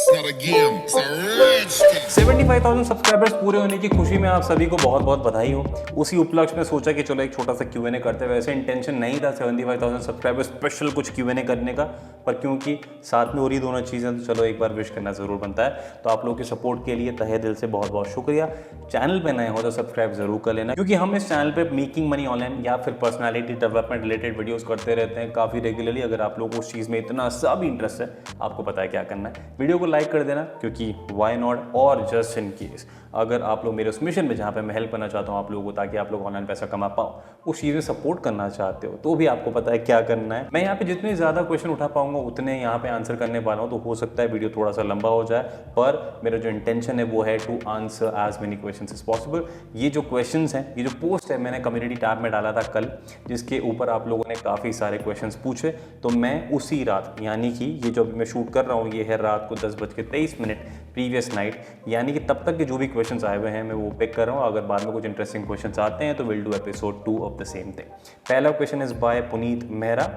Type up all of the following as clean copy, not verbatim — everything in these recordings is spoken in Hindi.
not a game, it's a rich thing. 75,000 subscribers पूरे होने की खुशी में आप सभी को बहुत बहुत बधाई हो। उसी उपलक्ष्य में सोचा कि चलो एक छोटा सा Q&A करते हैं। वैसे इंटेंशन नहीं था 75,000 सब्सक्राइबर्स स्पेशल कुछ Q&A करने का, पर क्योंकि साथ में हो रही दोनों चीज़ें तो चलो एक बार विश करना ज़रूर बनता है। तो आप लोगों के सपोर्ट के लिए तहे दिल से बहुत बहुत शुक्रिया। चैनल पे नए हो तो सब्सक्राइब जरूर कर लेना, क्योंकि हम इस चैनल पे मेकिंग मनी ऑनलाइन या फिर पर्सनालिटी डेवलपमेंट रिलेटेड वीडियोस करते रहते हैं काफ़ी रेगुलरली। अगर आप लोगों को उस चीज़ में इतना सा भी इंटरेस्ट है, आपको पता है क्या करना है, वीडियो को लाइक कर देना, क्योंकि वाई नॉट। और जस्ट इन केस अगर आप लोग मेरे उस मिशन में जहाँ पे मैं हेल्प करना चाहता हूँ आप लोगों को, ताकि आप लोग ऑनलाइन पैसा कमा पाओ, उस चीज़ में सपोर्ट करना चाहते हो, तो भी आपको पता है क्या करना है। मैं यहाँ पे जितने ज़्यादा क्वेश्चन उठा पाऊंगा उतने यहाँ पे आंसर करने वाला हूँ। तो हो सकता है वीडियो थोड़ा सा लंबा हो जाए, पर मेरा जो इंटेंशन है वो है to answer as many question as possible. ये जो क्वेश्चन हैं, ये जो पोस्ट है मैंने कम्युनिटी टैब में डाला था कल, जिसके ऊपर आप लोगों ने काफ़ी सारे क्वेश्चन पूछे, तो मैं उसी रात, यानी कि ये जो अभी मैं शूट कर रहा हूँ ये है रात को 10:23 प्रीवियस नाइट, यानी कि तब तक के जो भी क्वेश्चंस आए हुए हैं मैं वो पिक कर रहा हूँ। अगर बाद में कुछ इंटरेस्टिंग क्वेश्चंस आते हैं तो will do episode 2 of the same thing. पहला question is by Puneet Mehra.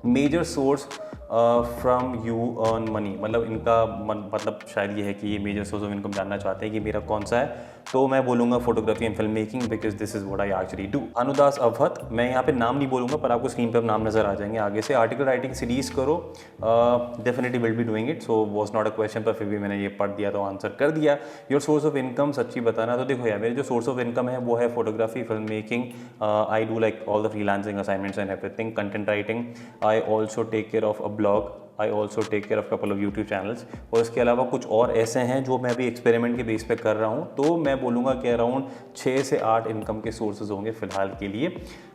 Major source from you earn money, मतलब इनका मतलब शायद ये है कि ये मेजर सोर्स ऑफ इनकम जानना चाहते हैं कि मेरा कौन सा है। तो मैं बोलूँगा photography and film making, because this is what I actually do. अनुदास अवहत, मैं यहाँ पे नाम नहीं बोलूँगा पर आपको स्क्रीन पर नाम नजर आ जाएंगे आगे से। आर्टिकल राइटिंग सीरीज करो, definitely will be doing it, so was not a question, पर फिर भी मैंने ये पढ़ दिया तो आंसर कर दिया। योर सोर्स ऑफ इनकम सच्ची बताना, तो देखो यार मेरे जो सोर्स ऑफ इनकम है वो है photography, film making, I do like all the freelancing assignments and everything, content writing, I also take care of a blog, I also take care of couple of YouTube channels. और इसके अलावा कुछ और ऐसे हैं जो मैं अभी एक्सपेरिमेंट के बेस पे कर रहा हूँ, तो मैं बोलूँगा कि अराउंड 6 से 8 इनकम के सोर्सेज होंगे फिलहाल के लिए।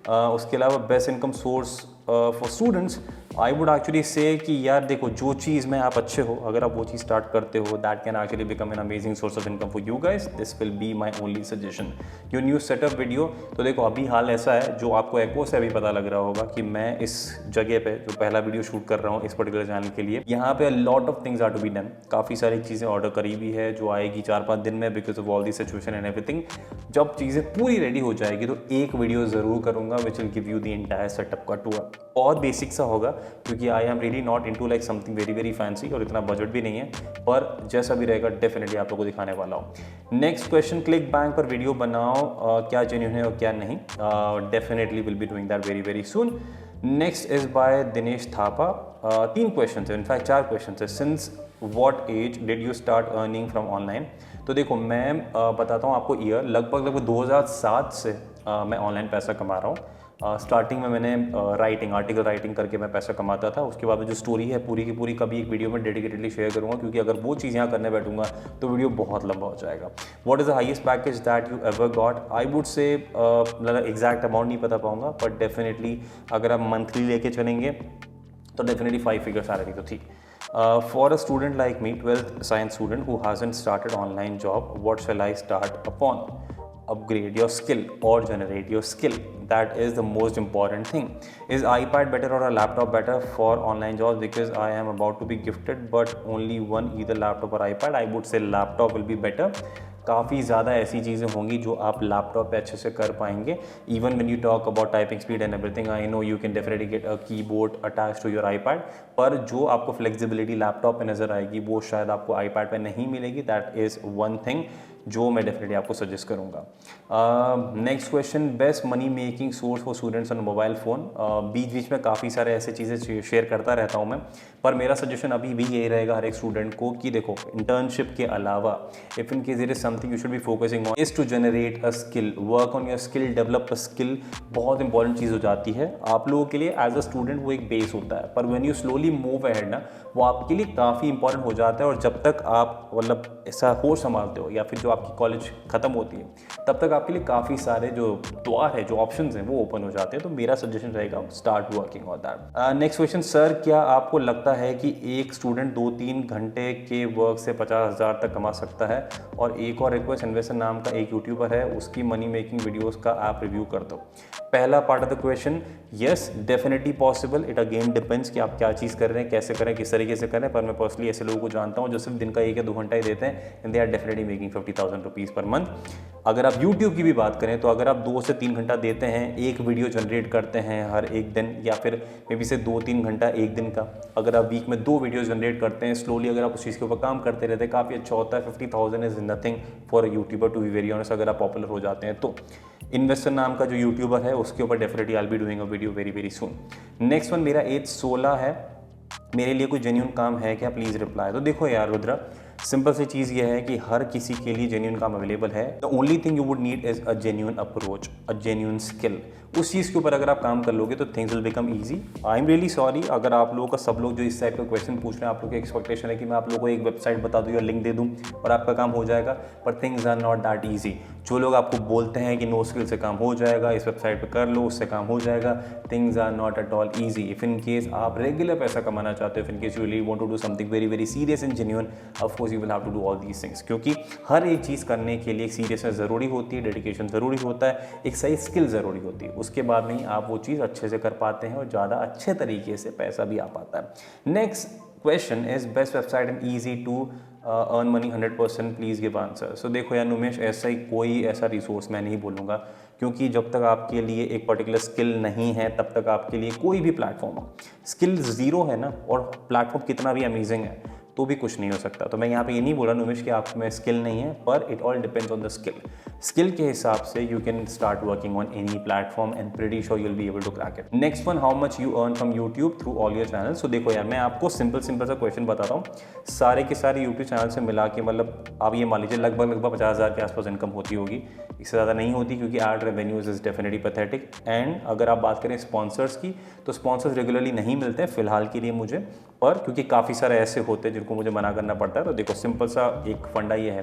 उसके अलावा best income source for students, I would actually से कि यार देखो जो चीज़ में आप अच्छे हो, अगर आप वो चीज़ स्टार्ट करते हो, that can actually become an amazing source of income for you guys. This will be my only suggestion. Your new setup video, तो देखो अभी हाल ऐसा है जो आपको एको से अभी पता लग रहा होगा कि मैं इस जगह पे जो पहला वीडियो शूट कर रहा हूँ इस पर्टिकुलर चैनल के लिए, यहाँ पे lot of things are to be done. काफ़ी सारी चीज़ें ऑर्डर करी भी है जो आएगी 4-5 दिन में, because of all the situation and everything. जब चीज़ें पूरी रेडी हो जाएगी तो एक वीडियो ज़रूर करूँगा which will give you the entire setup का टूर। बहुत बेसिक सा होगा, क्योंकि आई am really not into like something very very fancy, और इतना बजट भी नहीं है, पर जैसा भी रहेगा डेफिनेटली आप लोगों को दिखाने वाला हूँ। नेक्स्ट क्वेश्चन, क्लिक बैंक पर वीडियो बनाओ, क्या जेन्युइन है और क्या नहीं, definitely will be doing that very very soon. Next is by Dinesh Thapa. 3 question है, इनफैक्ट 4 क्वेश्चन है। Since what age did you start earning from online, तो देखो मैं बताता हूँ आपको ईयर, लगभग 2007 से मैं ऑनलाइन पैसा कमा रहा हूँ। स्टार्टिंग में मैंने राइटिंग, आर्टिकल राइटिंग करके मैं पैसा कमाता था। उसके बाद जो स्टोरी है पूरी की पूरी कभी एक वीडियो में डेडिकेटेडली शेयर करूँगा, क्योंकि अगर वो चीज़ यहाँ करने बैठूंगा तो वीडियो बहुत लंबा हो जाएगा। What is the highest package that you ever got, I would से मतलब एग्जैक्ट अमाउंट नहीं बता पाऊँगा, बट डेफिनेटली अगर आप मंथली लेके चलेंगे तो डेफिनेटली 5 फिगर सैलरी तो थी। For a student like me, 12th science student who hasn't started online job, what shall I start upon? Upgrade your skill or generate your skill. That is the most important thing. Is iPad better or a laptop better for online jobs? Because I am about to be gifted, but only one, either laptop or iPad. I would say laptop will be better. काफ़ी ज़्यादा ऐसी चीज़ें होंगी जो आप लैपटॉप पे अच्छे से कर पाएंगे। Even when you talk about typing speed and everything, I know you can definitely get a keyboard attach to your iPad, पर जो आपको फ्लेक्सिबिलिटी लैपटॉप पे नज़र आएगी वो शायद आपको आईपैड पे नहीं मिलेगी। दैट इज़ वन थिंग जो मैं डेफिनेटली आपको सजेस्ट करूँगा। Next question, best money making source for students on mobile phone. बीच बीच में काफ़ी सारे ऐसे चीज़ें शेयर करता रहता हूँ मैं, पर मेरा सजेशन अभी भी यही रहेगा हर एक स्टूडेंट को कि देखो इंटर्नशिप के अलावा if in case there is something you should be focusing on is to generate a skill, work on your skill, develop a skill. बहुत इंपॉर्टेंट चीज़ हो जाती है आप लोगों के लिए एज अ स्टूडेंट, वो एक बेस होता है, पर when you slowly move ahead ना, वो आपके लिए काफ़ी इंपॉर्टेंट हो जाता है। और जब तक आप मतलब ऐसा होश संभालते हो या फिर जो आपकी कॉलेज ख़त्म होती है तब तक आपके लिए काफ़ी सारे जो द्वार है, जो ऑप्शंस हैं वो ओपन हो जाते हैं। तो मेरा सजेशन रहेगा start working on that. Next question, sir क्या आपको लगता है कि एक स्टूडेंट 2-3 घंटे के वर्क से 50,000 तक कमा सकता है? और एक और रिक्वेस्ट, इन्वेस्टर नाम का एक यूट्यूबर है, उसकी मनी मेकिंग वीडियोस का आप रिव्यू कर दो। पहला part of the question, yes definitely possible, it again depends कि आप क्या चीज़ कर रहे हैं, कैसे करें, किस तरीके से करें। पर मैं पर्सनली ऐसे लोगों को जानता हूँ जो सिर्फ दिन का 1 या 2 घंटा ही देते हैं and they are definitely making 30,000 rupees per month. अगर आप YouTube की भी बात करें तो अगर आप 2 से 3 घंटा देते हैं, एक वीडियो जनरेट करते हैं हर एक दिन, या फिर मे बी से 2-3 घंटा एक दिन का, अगर आप वीक में 2 वीडियो जनरेट करते हैं स्लोली, अगर आप उस चीज़ के ऊपर काम करते रहते हैं, काफ़ी अच्छा होता है। 50,000 is nothing for a YouTuber to be very honest, अगर आप पॉपुलर हो जाते हैं तो। इन्वेस्टर नाम का जो यूट्यूबर है उसके ऊपर definitely I will be doing a video very very soon. Next one, मेरा एज 16 है, मेरे लिए कोई जेन्यून काम है क्या, प्लीज़ रिप्लाई। तो देखो यार रुद्रा, सिंपल सी चीज़ ये है कि हर किसी के लिए जेन्यून काम अवेलेबल है। The only thing you would need is a genuine approach, a genuine skill. उस चीज़ के ऊपर अगर आप काम कर लोगे तो things will become easy. I am really sorry अगर आप लोगों का, सब लोग जो इस टाइप का क्वेश्चन पूछ रहे हैं, आप लोग की एक्सपेक्टेशन है कि मैं आप लोगों को एक वेबसाइट बता दूँ या लिंक दे दूँ और आपका काम हो जाएगा, पर things are not that easy. जो लोग आपको बोलते हैं कि नो स्किल से काम हो जाएगा, इस वेबसाइट पर कर लो उससे काम हो जाएगा, things are not at all easy. If in case आप रेगुलर पैसा कमाना चाहते हो, if in case you really want to do something very very serious and genuine, of course you will have to do all these things. क्योंकि हर एक चीज़ करने के लिए एक सीरियसनेस ज़रूरी होती है, डेडिकेशन ज़रूरी होता है, एक सही स्किल ज़रूरी होती है। उसके बाद नहीं आप वो चीज़ अच्छे से कर पाते हैं और ज़्यादा अच्छे तरीके से पैसा भी आ पाता है। Next question is best website and easy to earn money 100%, please give answer. So देखो यार नुमेश, ऐसा ही कोई ऐसा रिसोर्स मैं नहीं बोलूँगा, क्योंकि जब तक आपके लिए एक पर्टिकुलर स्किल नहीं है तब तक आपके लिए कोई भी प्लेटफॉर्म हो, स्किल ज़ीरो है ना, और प्लेटफॉर्म कितना भी अमेजिंग है तो भी कुछ नहीं हो सकता। तो मैं यहाँ पे ये नहीं बोल रहा नुमेश कि आप में स्किल नहीं है, पर it all depends on the skill. Skill के हिसाब से you can start working on any platform and pretty sure you will be able to crack it. Next one, how much you earn from YouTube through all your channel. So देखो यार, मैं आपको सिंपल सा क्वेश्चन बताता हूँ। सारे के सारे यूट्यूब चैनल से मिला के, मतलब आप ये मान लीजिए लगभग 50,000 के आसपास इनकम होती होगी, इससे ज़्यादा नहीं होती, क्योंकि ad revenues is definitely pathetic. And अगर आप बात करें स्पॉन्सर्स की, तो स्पॉन्सर्स रेगुलरली नहीं मिलते हैं फिलहाल के लिए मुझे, पर क्योंकि काफ़ी सारे ऐसे होते हैं जिनको मुझे मना करना पड़ता है। तो देखो सिंपल सा एक फंडा ये है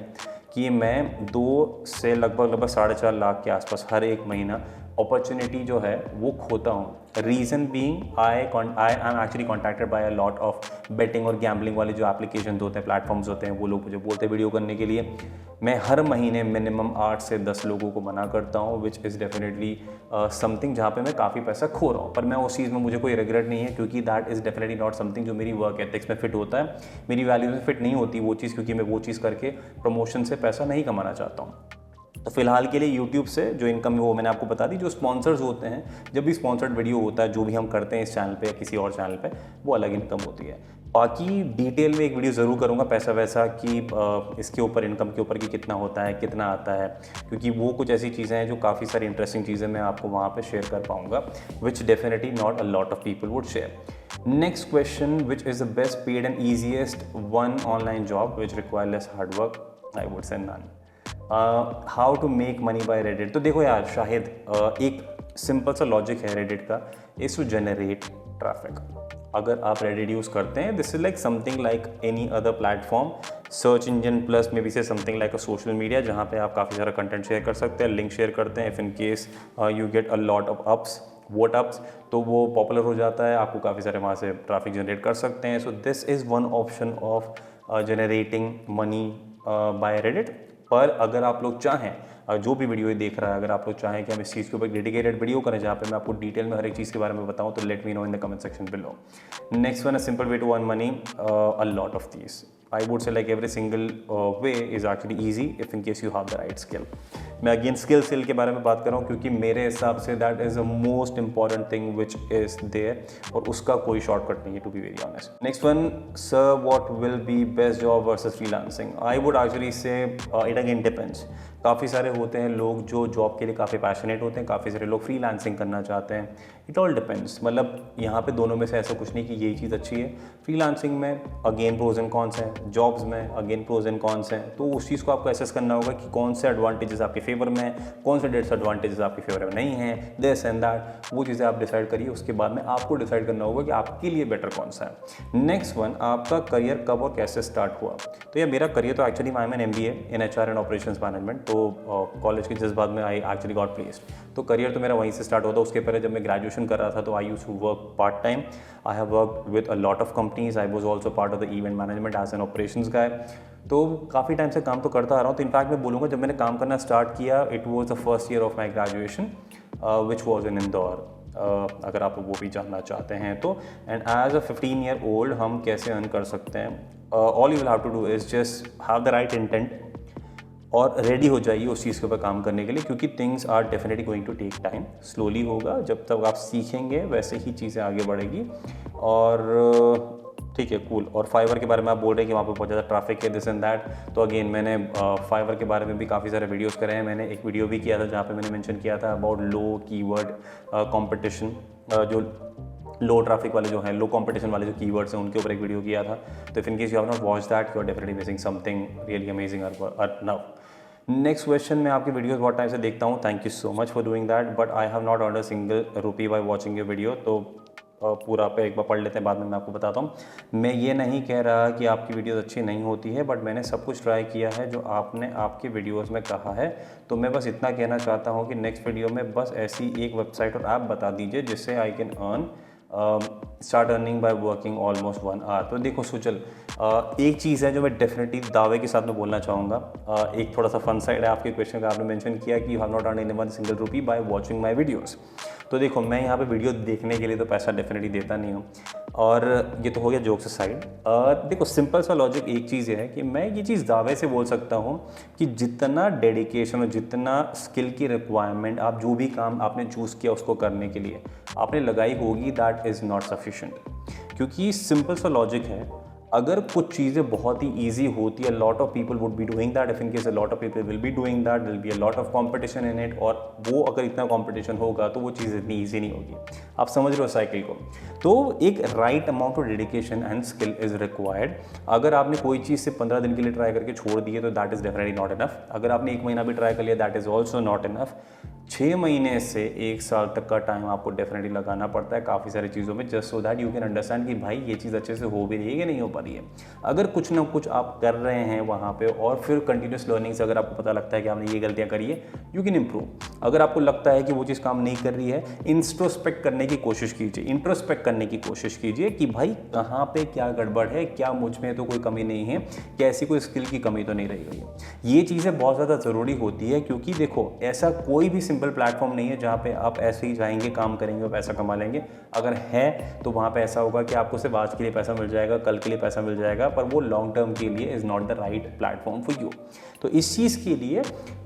कि मैं 2 से लगभग 4.5 लाख के आसपास हर एक महीना अपॉर्चुनिटी जो है वो खोता हूँ। Reason being I am actually contacted by a lot of betting और गैम्बलिंग वाले जो एप्लीकेशन होते हैं, प्लेटफॉर्म्स होते हैं, वो लोग मुझे बोलते हैं वीडियो करने के लिए। मैं हर महीने मिनिमम 8 से 10 लोगों को मना करता हूँ, विच इज़ डेफिनेटली समथिंग जहाँ पे मैं काफ़ी पैसा खो रहा हूँ। पर मैं उस चीज़ में मुझे कोई रिग्रेट नहीं है, क्योंकि that is definitely not something जो मेरी वर्क एथिक्स में फिट होता है, मेरी वैल्यूज में फिट नहीं होती वो चीज़, क्योंकि मैं वो चीज़ करके प्रमोशन से पैसा नहीं कमाना चाहता हूँ। तो फिलहाल के लिए यूट्यूब से जो इनकम है वो मैंने आपको बता दी। जो स्पॉन्सर्स होते हैं, जब भी स्पॉन्सर्ड वीडियो होता है, जो भी हम करते हैं इस चैनल पे या किसी और चैनल पे, वो अलग इनकम होती है। बाकी डिटेल में एक वीडियो ज़रूर करूँगा पैसा वैसा कि इसके ऊपर, इनकम के ऊपर कि कितना होता है, कितना आता है, क्योंकि वो कुछ ऐसी चीज़ें हैं जो काफ़ी सारी इंटरेस्टिंग चीज़ें मैं आपको वहाँ पे शेयर कर पाऊँगा, which definitely not a lot of people would share. Next question, which is the best paid and easiest one online job which require less hard work, I would say none. How to make money by Reddit. तो देखो यार शाहिद, एक सिंपल सा लॉजिक है रेडिट का, इज टू जनरेट ट्रैफिक। अगर आप रेडिट यूज़ करते हैं, this is like something like any other platform, search engine plus may be से something like a social media, जहाँ पे आप काफ़ी सारा कंटेंट शेयर कर सकते हैं, लिंक शेयर करते हैं। If in case you get a lot of ups, vote ups, तो वो पॉपुलर हो जाता है, आपको काफ़ी सारे वहाँ से ट्रैफिक जनरेट कर सकते हैं। So this is one option of generating money by Reddit. पर अगर आप लोग चाहें, जो भी वीडियो देख रहा है, अगर आप लोग चाहें कि हम इस चीज़ के ऊपर डेडिकेटेड वीडियो करें जहाँ पे मैं आपको डिटेल में हर एक चीज़ के बारे में बताऊं, तो let me know in the comment section below. Next one, a simple way to earn money, a lot of these. I would say like every single way is actually easy if in case you have the right skill. मैं अगेन स्किल के बारे में बात कर रहा हूँ, क्योंकि मेरे हिसाब से that is the most important thing which is there, और उसका कोई शॉर्टकट नहीं है, to be very honest. Next one, sir what will be best job versus freelancing. I would actually say it again depends. काफ़ी सारे होते हैं लोग जो जॉब के लिए काफ़ी पैशनेट होते हैं, काफ़ी सारे लोग फ्रीलांसिंग करना चाहते हैं। इट ऑल डिपेंड्स, मतलब यहाँ पे दोनों में से ऐसा कुछ नहीं कि यही चीज़ अच्छी है। फ्रीलांसिंग में अगेन प्रोज एंड कॉन्स हैं, जॉब्स में अगेन प्रोज एंड कॉन्स हैं, तो उस चीज़ को आपको एसेस करना होगा कि कौन से एडवांटेजेस आपके फेवर में, कौन से डिसएडवांटेजेस आपके फेवर में नहीं हैं, दिस एंड दैट, वो चीज़ें आप डिसाइड करिए। उसके बाद में आपको डिसाइड करना होगा कि आपके लिए बेटर कौन सा है। नेक्स्ट वन, आपका करियर कब और कैसे स्टार्ट हुआ। तो ये मेरा करियर तो actually I am an MBA in HR and operations management, तो कॉलेज के जिस बाद में आई एक्चुअली गॉट प्लेस्ड, तो करियर तो मेरा वहीं से स्टार्ट होता। उसके पहले जब मैं ग्रेजुएशन कर रहा था तो I used to work part time. I have worked with a lot of companies. I was also part of the event management as an operations guy. तो काफ़ी टाइम से काम तो करता आ रहा हूँ। तो इनफैक्ट मैं बोलूँगा जब मैंने काम करना स्टार्ट किया, it was the first year of my graduation which was in Indore, अगर आप वो भी जानना चाहते हैं तो। And as a 15 year old हम कैसे अर्न कर सकते हैं, all you will have to do is just have the right intent, और रेडी हो जाइए उस चीज़ के ऊपर काम करने के लिए, क्योंकि things are definitely going to take time. Slowly होगा, जब तक आप सीखेंगे वैसे ही चीज़ें आगे बढ़ेगी। और ठीक है, कूल। और फाइवर के बारे में आप बोल रहे हैं कि वहाँ पे बहुत ज़्यादा ट्रैफिक है, दिस एंड दैट। तो अगेन मैंने फाइवर के बारे में भी काफ़ी सारे वीडियोस करे हैं। मैंने एक वीडियो भी किया था जहाँ पे मैंने मेंशन किया था अबाउट लो कीवर्ड कंपटीशन, जो लो ट्रैफिक वाले जो हैं, लो कंपटीशन वाले जो कीवर्ड्स हैं, उनके ऊपर एक वीडियो किया था। तो if in case you have not watch that, you are definitely missing something really amazing now. Next question, मैं आपके वीडियोस बहुत टाइम से देखता हूँ, thank you so much for doing that, but I have not earn a single rupee by watching your video. तो पूरा पे एक बार पढ़ लेते हैं, बाद में मैं आपको बताता हूँ। मैं ये नहीं कह रहा कि आपकी वीडियोस अच्छी नहीं होती है, बट मैंने सब कुछ ट्राई किया है जो आपने आपके वीडियोस में कहा है। तो मैं बस इतना कहना चाहता हूँ कि नेक्स्ट वीडियो में बस ऐसी एक वेबसाइट और ऐप बता दीजिए जिससे I can earn start earning by working almost 1 hour. तो देखो सुचल, एक चीज़ है जो मैं डेफिनेटली दावे के साथ में बोलना चाहूँगा। एक थोड़ा सा फन साइड है आपके क्वेश्चन का। आपने मेंशन किया कि you have not earn any one single rupee by watching my videos. तो देखो, मैं यहाँ पे वीडियो देखने के लिए तो पैसा डेफिनेटली देता नहीं हूँ, और ये तो हो गया जोक्स साइड। देखो, सिंपल सा लॉजिक एक चीज़ है कि मैं ये चीज़ दावे से बोल सकता हूँ कि जितना डेडिकेशन और जितना स्किल की रिक्वायरमेंट, आप जो भी काम आपने चूज़ किया उसको करने के लिए आपने लगाई होगी, दैट इज़ नॉट सफिशिएंट। क्योंकि सिंपल सा लॉजिक है, अगर कुछ चीज़ें बहुत ही ईजी होती है, lot of people would be doing that, if in case a lot of people will be doing that, will be a lot of competition in it. और वो अगर इतना कंपटीशन होगा तो वो चीज़ इतनी ईजी नहीं होगी। आप समझ रहे हो साइकिल को। तो एक right amount of dedication and skill is required. अगर आपने कोई चीज़ से 15 दिन के लिए ट्राई करके छोड़ दी है तो that is definitely not enough. अगर आपने 1 महीना भी ट्राई कर लिया, that is also not enough. 6 महीने से 1 साल तक का टाइम आपको डेफिनेटली लगाना पड़ता है काफ़ी सारी चीज़ों में, just so that you can understand कि भाई ये चीज़ अच्छे से हो भी रही है कि नहीं हो पा रही है। अगर कुछ ना कुछ आप कर रहे हैं वहाँ पे, और फिर कंटिन्यूस लर्निंग से अगर आपको पता लगता है कि आपने ये गलतियाँ करी है, यू कैन इम्प्रूव। अगर आपको लगता है कि वो चीज़ काम नहीं कर रही है, इंट्रोस्पेक्ट करने की कोशिश कीजिए, इंट्रोस्पेक्ट करने की कोशिश कीजिए कि भाई कहाँ पे क्या गड़बड़ है, क्या मुझ में तो कोई कमी नहीं है, क्या ऐसी कोई स्किल की कमी तो नहीं रही हुई है। ये चीज़ें बहुत ज़्यादा ज़रूरी होती है, क्योंकि देखो, ऐसा कोई भी सिंपल प्लेटफॉर्म नहीं है जहाँ पे आप ऐसे ही जाएंगे, काम करेंगे और पैसा कमा लेंगे। अगर है तो वहाँ पे ऐसा होगा कि आपको सिर्फ आज के लिए पैसा मिल जाएगा, कल के लिए पैसा मिल जाएगा, पर वो लॉन्ग टर्म के लिए is not the right platform for you. तो इस चीज़ के लिए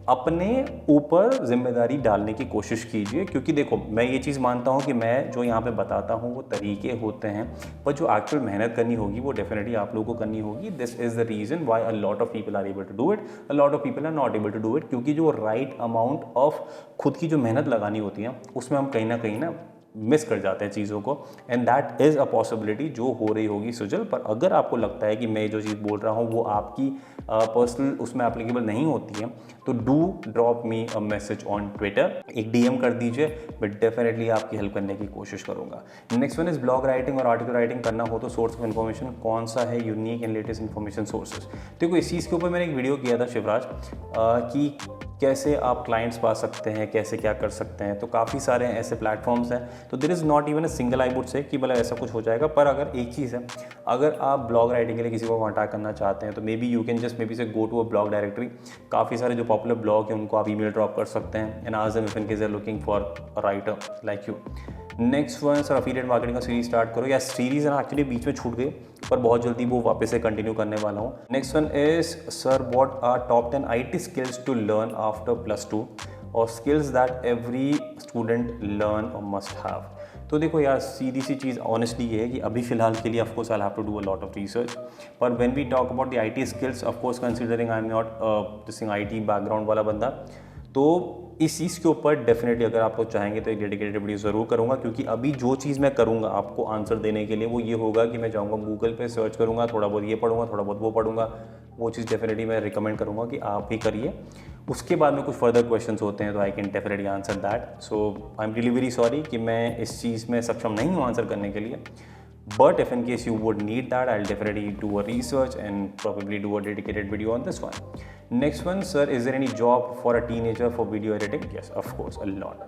अपने ऊपर जिम्मेदारी डालने की कोशिश कीजिए, क्योंकि देखो, मैं ये चीज़ मानता हूँ कि मैं जो यहाँ पे बताता हूँ वो तरीके होते हैं, पर जो एक्चुअल मेहनत करनी होगी वो डेफिनेटली आप लोगों को करनी होगी। This is the reason why a lot of people are able to do it, a lot of people are not able to do it. क्योंकि जो राइट अमाउंट ऑफ खुद की जो मेहनत लगानी होती है उसमें हम कहीं ना मिस कर जाते हैं चीज़ों को, and that is a possibility जो हो रही होगी सुजल। पर अगर आपको लगता है कि मैं जो चीज़ बोल रहा हूँ वो आपकी पर्सनल उसमें एप्लीकेबल नहीं होती है, तो do drop me a message on Twitter, एक डीएम कर दीजिए, मैं डेफिनेटली आपकी हेल्प करने की कोशिश करूँगा। Next one is blog writing और आर्टिकल राइटिंग करना हो तो सोर्स ऑफ इन्फॉर्मेशन कौन सा है, unique and latest information sources. देखो, इस चीज़ के ऊपर मैंने एक वीडियो किया था शिवराज, कि कैसे आप क्लाइंट्स पा सकते हैं, कैसे क्या कर सकते हैं। तो काफ़ी सारे ऐसे प्लेटफॉर्म्स हैं, तो there is not even a single I would say कि मतलब ऐसा कुछ हो जाएगा। पर अगर एक चीज़ है, अगर आप ब्लॉग राइटिंग के लिए किसी को कॉन्टैक्ट करना चाहते हैं तो maybe you can just maybe say go to a blog directory. काफ़ी सारे जो पॉपुलर ब्लॉग हैं उनको आप ईमेल ड्रॉप कर सकते हैं, and ask them if in case they are looking for a writer like you. Next one, sir affiliate marketing का सीरीज स्टार्ट करो। या सीरीज है ना, एक्चुअली बीच में छूट गई, पर बहुत जल्दी वो वापस से कंटिन्यू करने वाला हूँ। Next one is, sir what are top 10 IT skills to learn after +2 और skills that every student learn और मस्ट हैव। तो देखो यार, सीधी सी चीज़ ऑनेस्टली ये है कि अभी फिलहाल के लिए of course I have to do a lot of research, पर when we talk about the IT skills, of course considering I am not this IT background वाला बंदा, तो इस चीज़ के ऊपर डेफिनेटली अगर आप लोग चाहेंगे तो एक डेडिकेटेड वीडियो ज़रूर करूँगा। क्योंकि अभी जो चीज़ मैं करूँगा आपको आंसर देने के लिए वो ये होगा कि मैं जाऊँगा गूगल पे सर्च करूँगा, थोड़ा बहुत ये पढ़ूँगा, थोड़ा बहुत वो पढ़ूँगा। वो चीज़ डेफिनेटली मैं रिकमेंड करूँगा कि आप ही करिए। उसके बाद में कुछ फर्दर क्वेश्चंस होते हैं तो I can definitely answer that. So I am really very sorry कि मैं इस चीज़ में सक्षम नहीं हूँ आंसर करने के लिए, but if in case you would need that, I'll definitely do a research and probably do a dedicated video on this one. Next one, sir, is there any job for a teenager for video editing? Yes, of course, a lot.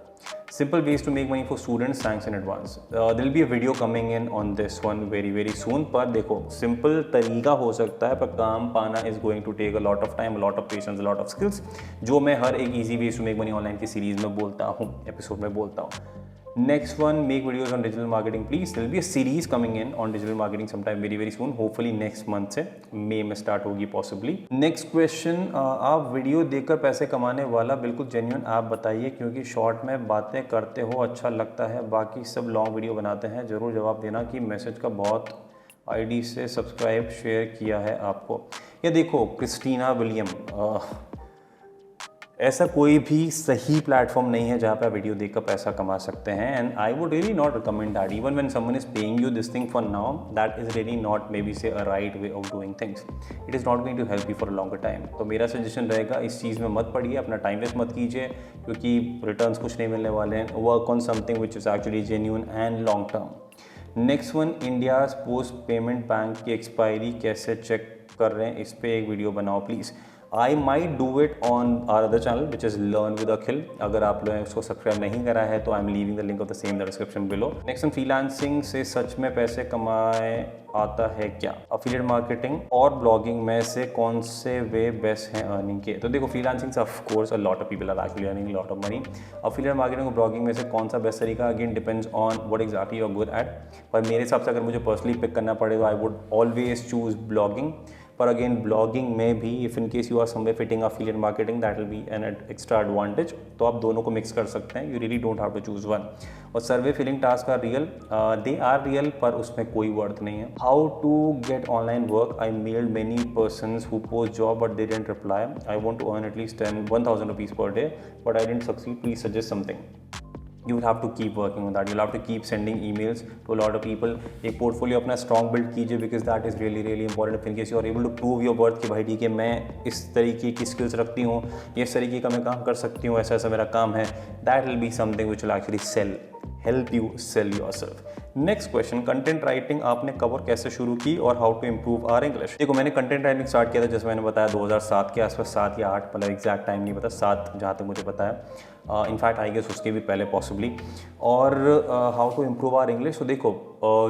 Simple ways to make money for students, thanks in advance. There will be a video coming in on this one very soon. पर देखो, simple तरीका हो सकता है, पर काम पाना is going to take a lot of time, a lot of patience, a lot of skills, जो मैं हर एक easy ways to make money online की सीरीज में बोलता हूँ, एपिसोड में बोलता हूँ। Next one, make videos on digital marketing please. There will be a series coming in on digital marketing sometime very soon. Hopefully next month से मई में स्टार्ट होगी possibly. Next question, आप वीडियो देखकर पैसे कमाने वाला बिल्कुल जेन्युइन आप बताइए, क्योंकि शॉर्ट में बातें करते हो अच्छा लगता है, बाकी सब लॉन्ग वीडियो बनाते हैं। ज़रूर जवाब देना कि मैसेज का बहुत आईडी से सब्सक्राइब शेयर किया है आपको। ये देखो क्रिस्टीना विलियम, ऐसा कोई भी सही प्लेटफॉर्म नहीं है जहाँ पे आप वीडियो देखकर पैसा कमा सकते हैं, and I would really not recommend that even when someone is paying you this thing for now, that is really not maybe say a right way of doing things. It is not going to help you for a longer time. तो मेरा सजेशन रहेगा इस चीज़ में मत पड़िए, अपना टाइम वेस्ट मत कीजिए, क्योंकि रिटर्न्स कुछ नहीं मिलने वाले हैं। Work on something which is actually genuine and long term. Next one, India's post payment bank की एक्सपायरी कैसे चेक कर रहे हैं, इस पर एक वीडियो बनाओ please. I might do it on our other channel which is learn with Akhil. अगर आप लोगों ने उसको सब्सक्राइब नहीं करा है तो I am leaving the link of the same the description below. Next, freelancing से सच में पैसे कमाए आता है क्या? अफिलिएट मार्केटिंग और ब्लॉगिंग में से कौन से वे बेस्ट हैं अर्निंग के? तो देखो, फ्रीलांसिंग से of course a lot of people are actually earning lot of money. Affiliate marketing और ब्लॉगिंग में से कौन सा बेस्ट तरीका? Again depends on what exactly you are good at. पर मेरे हिसाब से अगर मुझे पर्सनली पिक करना पड़े तो I would always choose blogging. पर अगेन ब्लॉगिंग में भी if in case you are someway fitting affiliate marketing, that will be an extra advantage. तो आप दोनों को मिक्स कर सकते हैं, you really don't have to choose one. और survey filling task are real, they are real, पर उसमें कोई वर्थ नहीं है। How to get online work? I mailed many persons who post job but they didn't reply. I want to earn at least 10,000 rupees per day but I didn't succeed. Please suggest something. You will have to keep working on that. You'll have to keep sending emails to a lot of people. एक पोर्टफोलियो अपना स्ट्रॉन्ग बिल्ड कीजिए, because that is really important. In case you are able to prove your worth कि भाई ठीक है, मैं इस तरीके की स्किल्स रखती हूँ, इस तरीके का मैं काम कर सकती हूँ, ऐसा मेरा काम है, that will be something which will actually help you sell yourself. Next question, content writing आपने कब और कैसे शुरू की और how to improve our English? देखो, मैंने कंटेंट राइटिंग स्टार्ट किया था जैसे मैंने बताया 2007 के आसपास, 7 या 8, मतलब एग्जैक्ट टाइम नहीं पता, 7 जहाँ तक मुझे बताया। इनफैक्ट आई गेस उसके भी पहले पॉसिबली। और how to improve our English? तो देखो,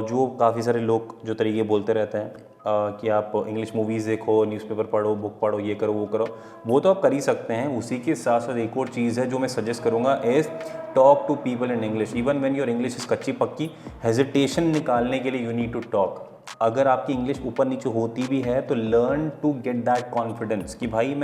जो काफ़ी सारे लोग जो तरीके बोलते रहते हैं कि आप इंग्लिश मूवीज़ देखो, न्यूज़पेपर पढ़ो, बुक पढ़ो, ये करो वो करो, वो तो आप कर ही सकते हैं। उसी के साथ साथ एक और चीज़ है जो मैं सजेस्ट करूँगा, is talk to people in English. Even when your English is कच्ची पक्की, हेजिटेशन निकालने के लिए यू नीड टू टॉक। अगर आपकी इंग्लिश ऊपर नीचे होती भी है तो learn to get that confidence कि भाई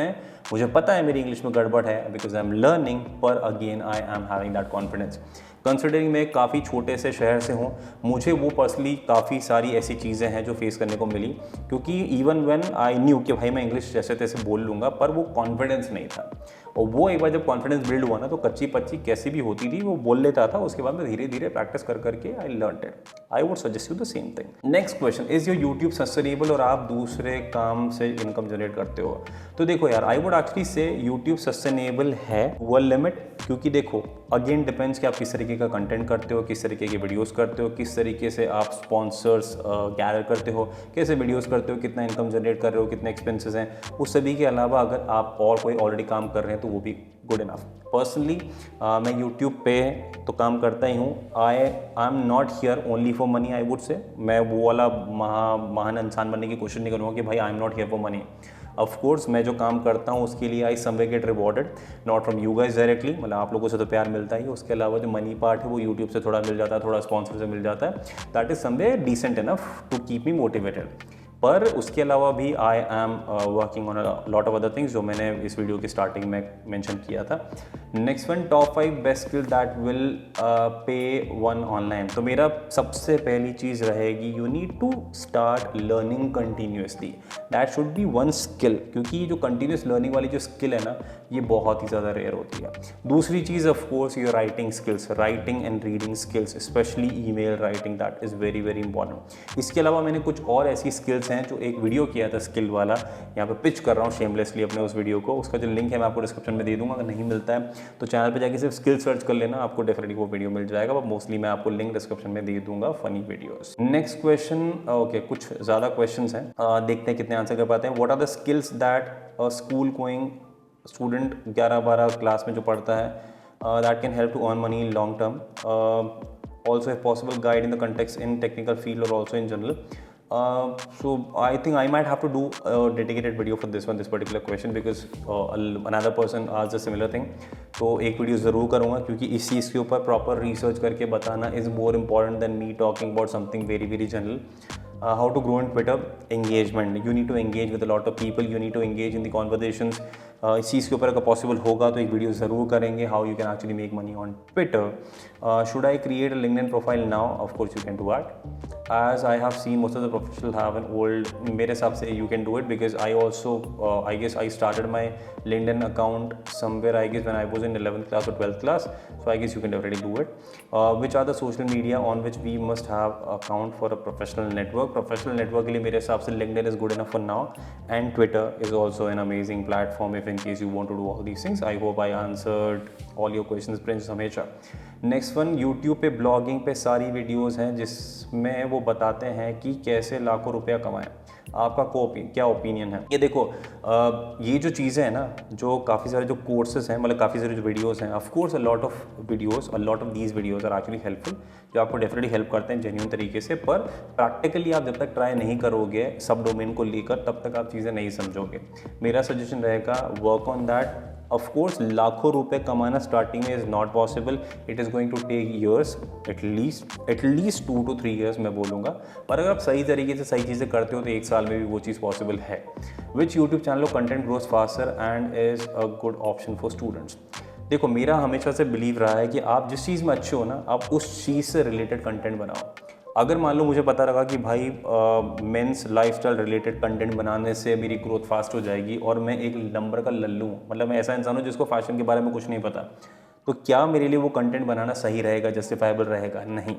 मुझे पता है मेरी इंग्लिश में गड़बड़ है, बिकॉज आई एम लर्निंग, पर again I am having that confidence. Considering मैं काफ़ी छोटे से शहर से हूँ, मुझे वो पर्सनली काफ़ी सारी ऐसी चीज़ें हैं जो फेस करने को मिली, क्योंकि इवन व्हेन आई न्यू कि भाई मैं इंग्लिश जैसे तैसे बोल लूँगा, पर वो कॉन्फिडेंस नहीं था। और वो एक बार जब कॉन्फिडेंस बिल्ड हुआ ना, तो कच्ची पच्ची कैसी भी होती थी वो बोल लेता था। उसके बाद में धीरे धीरे प्रैक्टिस कर करके I learn it. I would suggest you the same thing. Next question, is your YouTube sustainable और आप दूसरे काम से इनकम जनरेट करते हो? तो देखो यार, आई वुड एक्चुअली से यूट्यूब सस्टेनेबल है वर लिमिट, क्योंकि देखो अगेन डिपेंड्स कि आप किस तरीके का कंटेंट करते हो, किस तरीके के वीडियोस करते हो, किस तरीके से आप स्पॉन्सर्स गैदर करते हो, कैसे वीडियोस करते हो, कितना इनकम जनरेट कर रहे हो, कितने एक्सपेंसेस हैं। उस सभी के अलावा अगर आप और कोई ऑलरेडी काम कर रहे हैं तो वो भी गुड इनफ। पर्सनली मैं यूट्यूब पे तो काम करता ही हूँ। आई am not here only for money, I would से। मैं वो वाला महान इंसान बनने की कोशिश नहीं करूँगा कि भाई I am not here for money. Of course मैं जो काम करता हूँ उसके लिए I someway get rewarded, not from you guys directly, मतलब आप लोगों से तो प्यार मिलता ही है। उसके अलावा जो मनी पार्ट है वो यूट्यूब से थोड़ा मिल जाता है, थोड़ा स्पॉन्सर से मिल जाता है। That is someway decent enough to keep me motivated. पर उसके अलावा भी I am working on lot of other things जो मैंने इस वीडियो की स्टार्टिंग में मेंशन किया था। Next one, top 5 best skill that will pay one online. तो मेरा सबसे पहली चीज़ रहेगी, you need to start learning continuously. That should be one skill, क्योंकि जो कंटिन्यूस लर्निंग वाली जो स्किल है ना, ये बहुत ही ज़्यादा रेयर होती है। दूसरी चीज़ of course your writing skills, writing and reading skills, specially email writing, that is very very important. इसके अलावा मैंने कुछ और ऐसी स्किल्स हैं जो एक वीडियो किया था स्किल वाला, यहाँ पे पिच कर रहा हूँ शेमलेसली अपने उस वीडियो को। उसका जो लिंक है मैं आपको डिस्क्रिप्शन में दे दूंगा। अगर नहीं मिलता है तो चैनल पे जाके सिर्फ स्किल सर्च कर लेना, आपको डेफिनेटली वो वीडियो मिल जाएगा। बट मोस्टली मैं आपको लिंक डिस्क्रिप्शन में दे दूंगा, funny videos. Next question, okay कुछ ज़्यादा क्वेश्चन हैं, देखते हैं कितने आंसर कर पाते हैं। What are the skills that school going student 11-12 class में जो पढ़ता है that can help to earn money in long term, also if possible guide in the context in technical field और also in general. So I think I might have to do a dedicated video for this particular question because another person asked a similar thing. तो एक वीडियो ज़रूर करूँगा क्योंकि इस चीज़ के ऊपर प्रॉपर रिसर्च करके बताना is more important than me talking about something very very general. How to grow in Twitter? Engagement. You need to engage with a lot of people. You need to engage in the conversations. इस चीज़ के ऊपर अगर पॉसिबल होगा तो एक वीडियो ज़रूर करेंगे. How you can actually make money on Twitter. Should I create a LinkedIn profile now? Of course you can do that. As I have seen most of the professionals have an old, मेरे हिसाब से you can do it because I also I guess I started my LinkedIn account somewhere I guess when I was in 11th class or 12th class. So I guess you can definitely do it. Which are the social media on which we must have account for a professional network? Professional network के लिए मेरे हिसाब से LinkedIn is good enough for now, and Twitter is also an amazing platform if in case you want to do all these things. I hope I answered all your questions, Prince हमेशा. नेक्स्ट वन, यूट्यूब पे ब्लॉगिंग पे सारी वीडियोस हैं जिसमें वो बताते हैं कि कैसे लाखों रुपया कमाएं. आपका क्या ओपिनियन है? ये देखो, ये जो चीज़ें हैं ना, जो काफ़ी सारे जो कोर्सेज हैं, मतलब काफ़ी सारे जो वीडियोस हैं, of course a lot of videos, a lot of these videos are actually helpful, जो आपको डेफिनेटली हेल्प करते हैं जेन्युइन तरीके से. पर प्रैक्टिकली आप जब तक ट्राई नहीं करोगे सब डोमेन को लेकर, तब तक आप चीज़ें नहीं समझोगे. मेरा सजेशन रहेगा work on that. Of course लाखों रुपए कमाना स्टार्टिंग में is not possible. It is going to take years, एटलीस्ट 2 to 3 ईयर्स मैं बोलूँगा. पर अगर आप सही तरीके से सही चीज़ें करते हो तो 1 साल में भी वो चीज़ पॉसिबल है. Which YouTube channel content grows faster and is a good option for students? देखो, मेरा हमेशा से बिलीव रहा है कि आप जिस चीज़ में अच्छे हो ना, आप उस चीज़ से रिलेटेड कंटेंट बनाओ. अगर मान लो मुझे पता लगा कि भाई मेंस लाइफस्टाइल रिलेटेड कंटेंट बनाने से मेरी ग्रोथ फास्ट हो जाएगी और मैं एक नंबर का लल्लू हूँ, मतलब मैं ऐसा इंसान हूँ जिसको फैशन के बारे में कुछ नहीं पता, तो क्या मेरे लिए वो कंटेंट बनाना सही रहेगा, जस्टिफाइबल रहेगा? नहीं.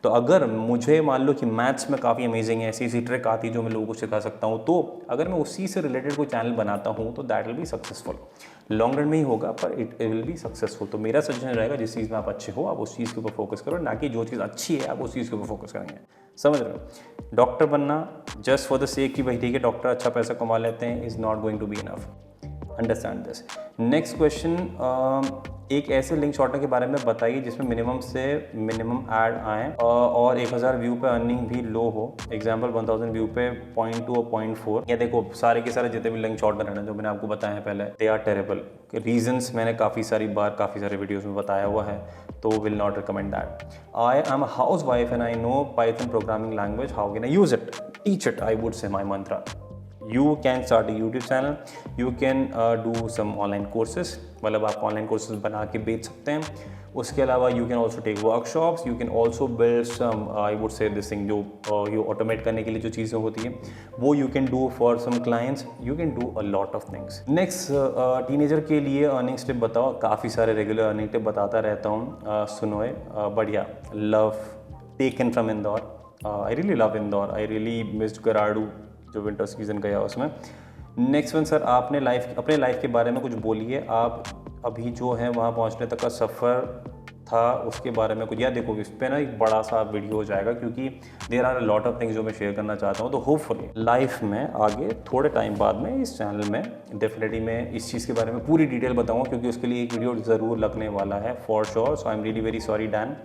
तो अगर मुझे मान लो कि मैथ्स में काफ़ी अमेजिंग है, ऐसी ट्रिक आती है जो मैं लोगों को सिखा सकता हूँ, तो अगर मैं उसी से रिलेटेड कोई चैनल बनाता हूँ तो that will be successful. Long run में ही होगा पर इट विल बी सक्सेसफुल. तो मेरा सजेशन रहेगा जिस चीज़ में आप अच्छे हो आप उस चीज़ के ऊपर फोकस करो, ना कि जो चीज़ अच्छी है आप उस चीज़ के ऊपर फोकस करेंगे. समझ रहे हो? डॉक्टर बनना जस्ट फॉर द सेक कि भाई ठीक है डॉक्टर अच्छा पैसा कमा लेते हैं is not going to be enough. Understand this. Next question, एक ऐसे लिंक शॉर्टर के बारे में बताइए जिसमें मिनिमम से मिनिमम ऐड आए और 1000 व्यू पे अर्निंग भी लो हो. एग्जांपल 1000 व्यू पे 0.2 और 0.4. या देखो, सारे के सारे जितने भी लिंक शॉर्टर हैं जो मैंने आपको बताया है पहले, दे आर टेरेबल. रीजंस मैंने काफ़ी सारे वीडियोस में बताया हुआ है, तो will not recommend that. I am a house wife and I know Python programming language. How can I use it? Teach it, I would से माई मंत्रा. You can start a YouTube channel. You can do some online courses. मतलब आप ऑनलाइन कोर्सेज बना के बेच सकते हैं. उसके अलावा you can also take workshops. You can also build some, I would say this thing, जो ये ऑटोमेट करने के लिए जो चीज़ें होती हैं वो you can do for some clients. You can do a lot of things. Next, teenager के लिए अर्निंग टिप बताओ. काफ़ी सारे रेगुलर अर्निंग टिप बताता रहता हूँ. सुनोए, बढ़िया. Love taken from Indore. I really love Indore. I really missed garadu जो विंटर सीजन गया उसमें. नेक्स्ट वन सर, आपने अपने लाइफ के बारे में कुछ बोलिए. आप अभी जो है वहाँ पहुँचने तक का सफ़र था उसके बारे में कुछ. या देखो, इस पर ना एक बड़ा सा वीडियो हो जाएगा क्योंकि there are a lot of things जो मैं शेयर करना चाहता हूँ. तो होपफुली लाइफ में आगे थोड़े टाइम बाद में इस चैनल में डेफिनेटली मैं इस चीज़ के बारे में पूरी डिटेल बताऊँगा क्योंकि उसके लिए एक वीडियो ज़रूर लगने वाला है for sure. So I am really very sorry Dan,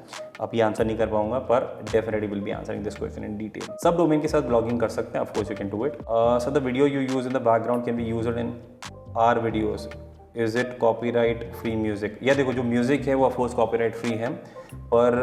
अब ये आंसर नहीं कर पाऊंगा, पर definitely will be answering this question in detail. सब डोमेन के साथ ब्लॉगिंग कर सकते हैं. Of course you can do it. So the video you use in the background can be used in our videos. Is it copyright free music? या देखो, जो म्यूजिक है वो ऑफकोर्स कॉपीराइट फ्री है, पर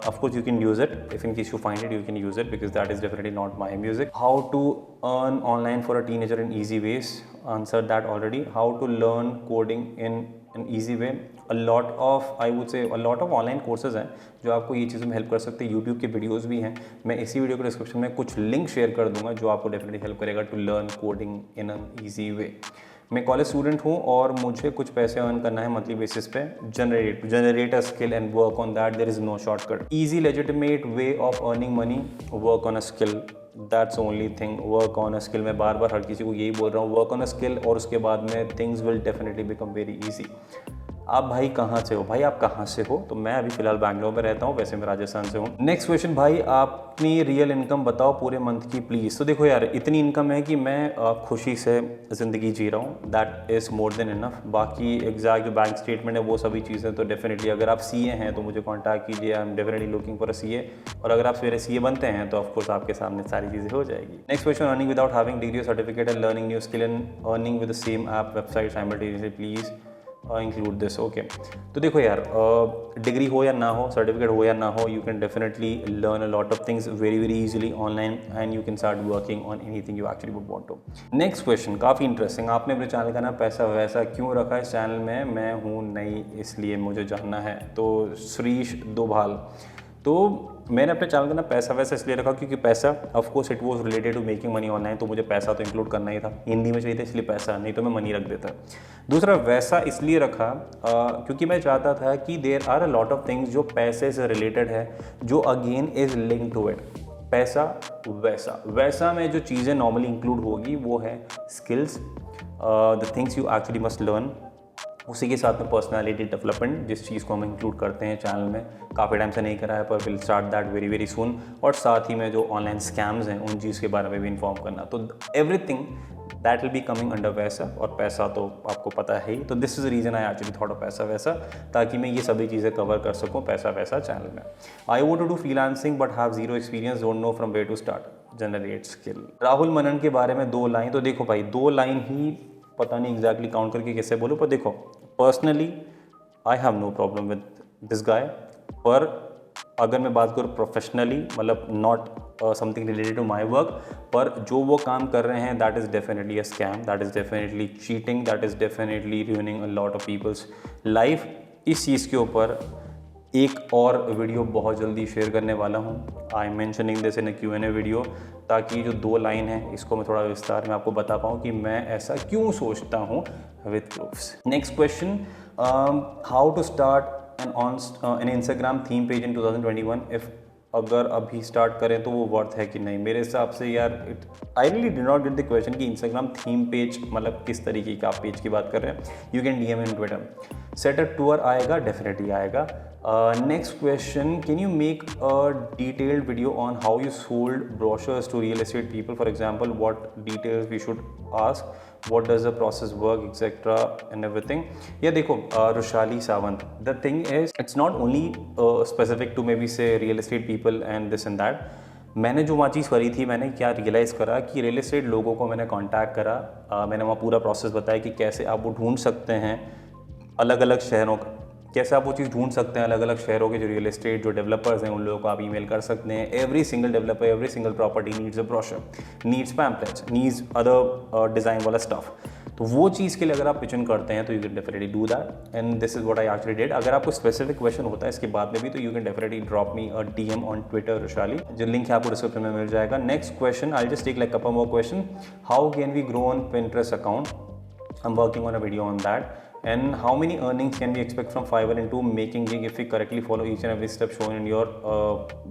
of course you can use it. If in case you find it you can use it because that is definitely not my music. How to earn online for a teenager in easy ways? Answer that already. How to learn coding in an easy way? A lot of online courses हैं जो आपको ये चीज़ों में हेल्प कर सकते हैं. यूट्यूब के वीडियोस भी हैं. मैं इसी वीडियो के डिस्क्रिप्शन में कुछ लिंक शेयर कर दूंगा जो आपको डेफिनेटली हेल्प करेगा to learn coding in an easy way. मैं कॉलेज स्टूडेंट हूँ और मुझे कुछ पैसे अर्न करना है मंथली बेसिस पे. Generate a skill and work on that. There is no shortcut. Easy legitimate way of earning money? Work on a skill. That's only thing. Work on a skill. मैं बार बार हर किसी को यही बोल रहा हूँ, वर्क ऑन अ स्किल, और उसके बाद में things will definitely become very easy. आप भाई कहाँ से हो? भाई आप कहाँ से हो? तो मैं अभी फिलहाल बैंगलोर में रहता हूँ, वैसे मैं राजस्थान से हूँ। नेक्स्ट क्वेश्चन, भाई अपनी रियल इनकम बताओ पूरे मंथ की प्लीज़। तो देखो यार, इतनी इनकम है कि मैं खुशी से ज़िंदगी जी रहा हूँ, that is more than enough. बाकी एग्जैक्ट जो बैंक स्टेटमेंट है वो सभी चीज़ें तो डेफिनेटली, अगर आप सीए हैं तो मुझे कॉन्टैक्ट कीजिए, I am definitely looking for a CA. और अगर आप मेरे सीए बनते हैं तो ऑफकोर्स आपके सामने सारी चीज़ें हो जाएगी। Next question, earning without having degree certificate and learning new skill and earning with the same app website simultaneously please include this. Okay, तो देखो यार, डिग्री हो या ना हो, सर्टिफिकेट हो या ना हो, you can definitely learn a lot of things very very easily online and you can start working on anything you actually would want to. Next question काफ़ी इंटरेस्टिंग, आपने अपने चैनल का नाम पैसा वैसा क्यों रखा है? इस चैनल में मैं हूँ नई, इसलिए मुझे जानना है। तो श्रीश दोभाल, तो मैंने अपने चैनल का नाम पैसा वैसा इसलिए रखा क्योंकि पैसा, of course it was related to making money online, तो मुझे पैसा तो इंक्लूड करना ही था, हिंदी में चाहिए था इसलिए पैसा, नहीं तो मैं मनी रख देता। दूसरा, वैसा इसलिए रखा क्योंकि मैं चाहता था कि there are a lot of things जो पैसे से रिलेटेड है, जो again is link to it. पैसा वैसा, वैसा में जो चीज़ें नॉर्मली इंक्लूड होगी वो है skills, the things you actually must learn, उसी के साथ में पर्सनालिटी डेवलपमेंट, जिस चीज़ को हम इंक्लूड करते हैं चैनल में, काफ़ी टाइम से नहीं करा है पर will start that very very सून। और साथ ही में जो ऑनलाइन स्कैम्स हैं उन चीज़ के बारे में भी इन्फॉर्म करना, तो everything that will be coming under वैसा। और पैसा तो आपको पता है ही, तो this is reason I actually thought of पैसा वैसा, ताकि मैं ये सभी चीज़ें कवर कर सकूँ पैसा वैसा चैनल में। I want to do freelancing but have zero experience, don't know from where to start, generate skill. Rahul Manan के बारे में 2 लाइन, तो देखो भाई 2 लाइन ही, पता नहीं एग्जैक्टली काउंट करके कैसे बोलूँ, पर देखो personally I have no problem with this guy, पर अगर मैं बात करूँ प्रोफेशनली, मतलब not something related to my work, पर जो वो काम कर रहे हैं that is definitely a scam, that is definitely cheating, that is definitely ruining a lot of people's life. इस चीज़ के ऊपर एक और वीडियो बहुत जल्दी शेयर करने वाला हूँ, I am mentioning this in a Q&A video, ताकि जो 2 लाइन है इसको मैं थोड़ा विस्तार में आपको बता पाऊँ कि मैं ऐसा क्यों सोचता हूँ with proofs. Next question, how to start an Instagram theme page in 2021 if, अगर अभी स्टार्ट करें तो वो वर्थ है कि नहीं? मेरे हिसाब से यार, I really did not get the question कि इंस्टाग्राम थीम पेज मतलब किस तरीके का आप पेज की बात कर रहे हैं। You can DM in Twitter. Set up tour आएगा, डेफिनेटली आएगा। Next question, can you make a detailed video on how you sold brochures to real estate people, for example what details we should ask, what does the process work, etc. and everything. Yeah, देखो Rushali Sawant, the thing is it's not only specific to maybe say real estate people and this and that. मैंने जो वहाँ चीज़ करी थी, मैंने क्या रियलाइज़ करा कि रियल एस्टेट लोगों को मैंने कांटेक्ट करा, मैंने वहाँ पूरा प्रोसेस बताया कि कैसे आप वो ढूंढ सकते हैं अलग अलग शहरों का, कैसे आप वो चीज़ ढूंढ सकते हैं अलग अलग शहरों के जो रियल एस्टेट जो डेवलपर्स हैं उन लोगों को आप ईमेल कर सकते हैं। Every single developer, every single property needs a brochure, needs pamphlets, needs other design वाला स्टफ। तो वो चीज़ के लिए अगर आप पिच इन करते हैं तो you can definitely do that, and this is what I actually did. अगर आपको स्पेसिफिक क्वेश्चन होता है इसके बाद में भी तो you can definitely drop me a DM on Twitter Rushali, जो लिंक है आपको डिस्क्रिप्शन में मिल जाएगा। Next question, I just take like couple more question, how can we grow on Pinterest account? I am working on a video on that. And how many earnings can we expect from Fiverr into making gig if we correctly follow each and every step shown in your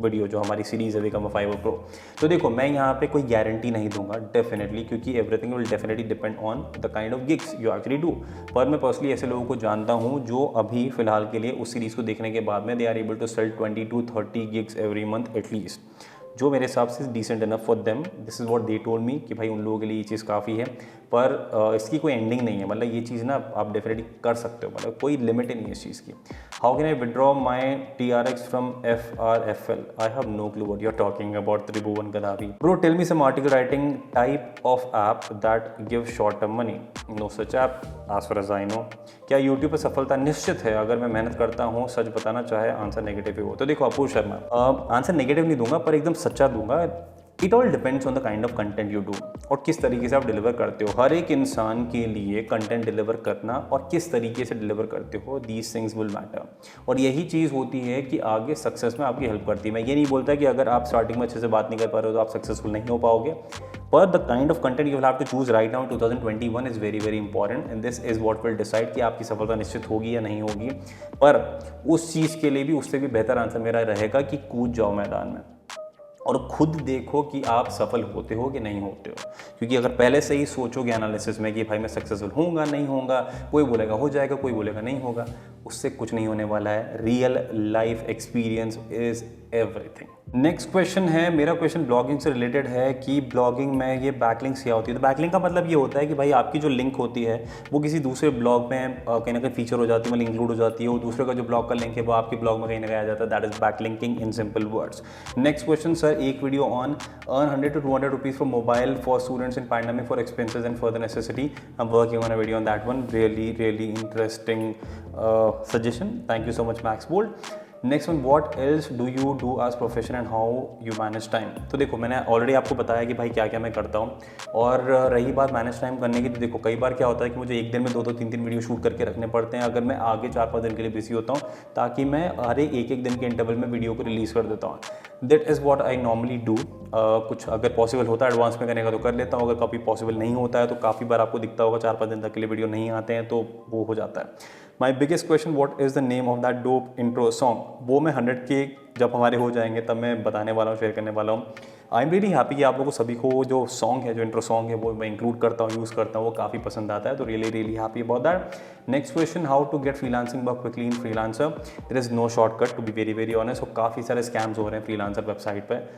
video, जो हमारी सीरीज है Become a Fiverr Pro। तो देखो मैं यहाँ पे कोई गारंटी नहीं दूंगा डेफिनेटली, क्योंकि everything will definitely depend on the kind of gigs you actually do. पर मैं पर्सनली ऐसे लोगों को जानता हूँ जो अभी फिलहाल के लिए उस सीरीज़ को देखने के बाद में they are able to sell 20 to 30 gigs every month at least, जो मेरे हिसाब से decent enough for them. This is what they told me कि भाई उन लोगों के लिए ये चीज़ काफ़ी है, पर इसकी कोई एंडिंग नहीं है, मतलब ये चीज़ ना आप डेफिनेटली कर सकते हो, मतलब कोई लिमिट ही नहीं है इस चीज़ की। How can I withdraw my TRX from FRFL? I have no clue what you are talking about Tribhuvan Gadavi. Bro tell me some article writing type of app that give short term money. No such app as far as I know. क्या यूट्यूब पर सफलता निश्चित है अगर मैं मेहनत करता हूँ? सच बताना चाहे आंसर नेगेटिव ही हो। तो देखो अपूर्व शर्मा, आंसर नेगेटिव नहीं दूंगा पर एकदम सच्चा दूंगा। It all depends on the kind of content you do और किस तरीके से आप डिलीवर करते हो। हर एक इंसान के लिए कंटेंट डिलीवर करना और किस तरीके से डिलीवर करते हो, दीज थिंग्स विल मैटर। और यही चीज़ होती है कि आगे सक्सेस में आपकी हेल्प करती है। मैं ये नहीं बोलता कि अगर आप स्टार्टिंग में अच्छे से बात नहीं कर पा रहे हो तो आप सक्सेसफुल नहीं हो पाओगे, पर the kind of content you will have to choose right now 2021 is very very important and this is what will decide कि आपकी सफलता निश्चित होगी या नहीं होगी। पर उस चीज़ के लिए भी उससे भी बेहतर आंसर मेरा रहेगा कि कूद जाओ मैदान में। और खुद देखो कि आप सफल होते हो कि नहीं होते हो। क्योंकि अगर पहले से ही सोचोगे एनालिसिस में कि भाई मैं सक्सेसफुल होऊंगा नहीं होऊंगा, कोई बोलेगा हो जाएगा, कोई बोलेगा नहीं होगा, उससे कुछ नहीं होने वाला है। Real life experience is everything. Next question है, मेरा क्वेश्चन ब्लॉगिंग से रिलेटेड है कि ब्लॉगिंग में ये बैकलिंक्स क्या होती है। तो बैकलिंक का मतलब ये होता है कि भाई आपकी जो लिंक होती है वो किसी दूसरे ब्लॉग में कहीं ना कहीं फीचर हो जाती है, मतलब इंक्लूड हो जाती है, वो दूसरे का जो ब्लॉग का लिंक है वो आपके ब्लॉग में कहीं ना कहीं आ जाता है। That is backlinking in simple words. Next question sir, एक video on earn 100 to 200 rupees from mobile for students in pandemic for expenses and further necessity. I'm working on a video on that one. Really interesting suggestion. Thank you so much, Max Bold. Next one, what else do you do as profession and how you manage time. तो देखो मैंने ऑलरेडी आपको बताया कि भाई क्या क्या मैं करता हूँ। और रही बात मैनेज टाइम करने की, तो देखो कई बार क्या होता है कि मुझे एक दिन में 2-2 3-3 वीडियो शूट करके रखने पड़ते हैं अगर मैं आगे 4-5 दिन के लिए बिजी होता हूँ, ताकि मैं हर एक दिन के इंटरवल में वीडियो को रिलीज़ कर देता हूँ। That is what I normally do. कुछ अगर पॉसिबल होता है एडवांस में करने का तो कर लेता हूँ, अगर कभी पॉसिबल नहीं होता है तो काफ़ी बार आपको दिखता होगा 4-5 दिन तक के लिए वीडियो नहीं आते हैं, तो वो हो जाता है। My biggest question, what is the name of that dope intro song. वो मैं 100K जब हमारे हो जाएंगे तब मैं बताने वाला हूँ, शेयर करने वाला हूँ। आई एम रियली हैप्पी कि आप लोगों को सभी को जो सॉन्ग है, जो इंट्रो सॉन्ग है वो मैं इंक्लूड करता हूँ, यूज़ करता हूँ, वो काफ़ी पसंद आता है। तो really happy about that. Next question, how to get freelancing work quickly in freelancer. There is no shortcut to be very honest. और काफ़ी सारे स्कैम्स हो रहे हैं फ्रीलांसर वेबसाइट पर।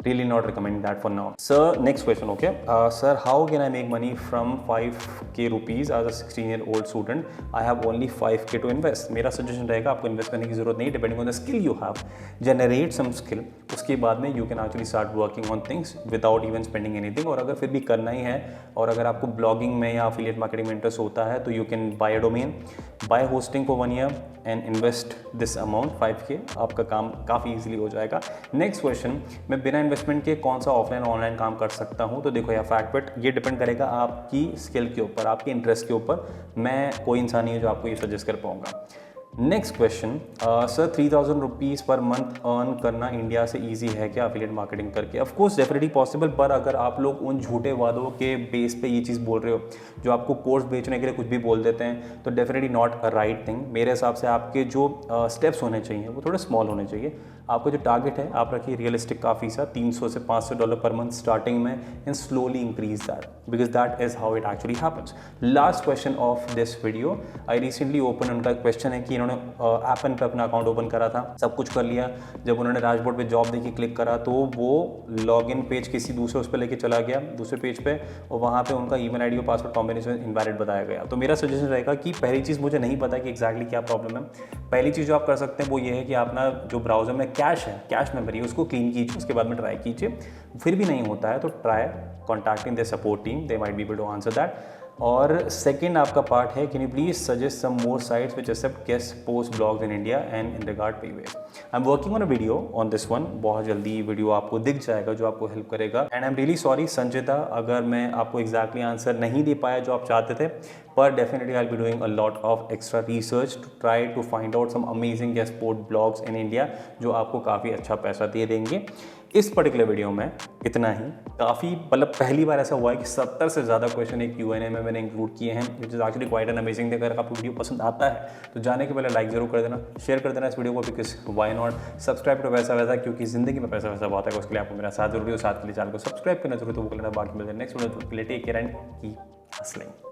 Really not recommending that for now. Sir, next question, okay? Sir, how can I make money from 5K rupees as a 16-year-old student? I have only 5K to invest. मेरा सजेशन रहेगा आपको इन्वेस्ट करने की जरूरत नहीं, depending on the skill you have. Generate some skill, उसके बाद में you can actually start working on things without even spending anything. और अगर फिर भी करना ही है और अगर आपको ब्लॉगिंग में या एफिलिएट मार्केटिंग में इंटरेस्ट होता है तो you can buy a domain, buy hosting for 1 year and invest this amount 5K। आपका काम काफ़ी ईजिली हो जाएगा। नेक्स्ट क्वेश्चन, मैं बिना इन्वेस्टमेंट के कौन सा ऑफलाइन ऑनलाइन काम कर सकता हूं। तो देखो यार, फैक्ट बट ये डिपेंड करेगा आपकी स्किल के ऊपर, आपके इंटरेस्ट के ऊपर। मैं कोई इंसान नहीं है जो आपको ये सजेस्ट कर पाऊंगा। Next question, sir 3000 rupees per month earn करना इंडिया से इजी है क्या एफिलिएट मार्केटिंग करके। ऑफ कोर्स डेफिनेटली पॉसिबल, पर अगर आप लोग उन झूठे वादों के बेस पे ये चीज़ बोल रहे हो, जो आपको कोर्स बेचने के लिए कुछ भी बोल देते हैं, तो definitely not a right thing. मेरे हिसाब से आपके जो स्टेप्स होने चाहिए वो थोड़े स्मॉल होने चाहिए। आपका जो टारगेट है आप रखिए रियलिस्टिक काफ़ी सा, $300 से $500 पर मंथ स्टार्टिंग में, and slowly increase that, because that is how it actually happens. Last question of this video, I recently open, उनका क्वेश्चन है कि इन्होंने एपन पे अपना अकाउंट ओपन करा था, सब कुछ कर लिया, जब उन्होंने डैशबोर्ड पे जॉब देखी क्लिक करा तो वो लॉगिन पेज किसी दूसरे उस पर लेके चला गया, दूसरे पेज पे, और वहाँ पे उनका ईमेल आईडी और पासवर्ड कॉम्बिनेशन इनवैलिड बताया गया। तो मेरा सजेशन रहेगा कि पहली चीज़, मुझे नहीं पता कि एग्जैक्टली क्या प्रॉब्लम है, पहली चीज़ जो आप कर सकते हैं वो ये है कि अपना जो ब्राउजर में कैश है, कैश मेमोरी है, उसको क्लीन कीजिए, उसके बाद में ट्राई कीजिए। फिर भी नहीं होता है तो try contacting the support team, they might be able to answer that. और सेकंड आपका पार्ट है, can you please suggest some more sites which accept guest post blogs in India and in regard पेवे। I am working on a video on this one, बहुत जल्दी वीडियो आपको दिख जाएगा जो आपको हेल्प करेगा। And I am really sorry Sanjita, अगर मैं आपको एग्जैक्टली आंसर नहीं दे पाया जो आप चाहते थे, पर definitely I will be doing a lot of extra research to try to find out some amazing guest post blogs in India जो आपको काफ़ी अच्छा पैसा दे देंगे। इस पर्टिकुलर वीडियो में इतना ही। काफ़ी मतलब पहली बार ऐसा हुआ है कि 70 से ज़्यादा क्वेश्चन एक Q&A में मैंने इंक्लूड किए हैं, विच is actually quite an amazing. अगर आपको वीडियो पसंद आता है तो जाने के पहले लाइक जरूर कर देना, शेयर कर देना इस वीडियो को, because why not. Subscribe to वैसा वैसा, क्योंकि जिंदगी में पैसा वैसा बहुत है, उसके लिए आपको मेरा साथ जरूरी है। साथ के लिए चैनल को सब्सक्राइब करना जरूरी, तो वो करना। बाकी मिलते हैं नेक्स्ट वीडियो के लिए। Take care and keep hustling.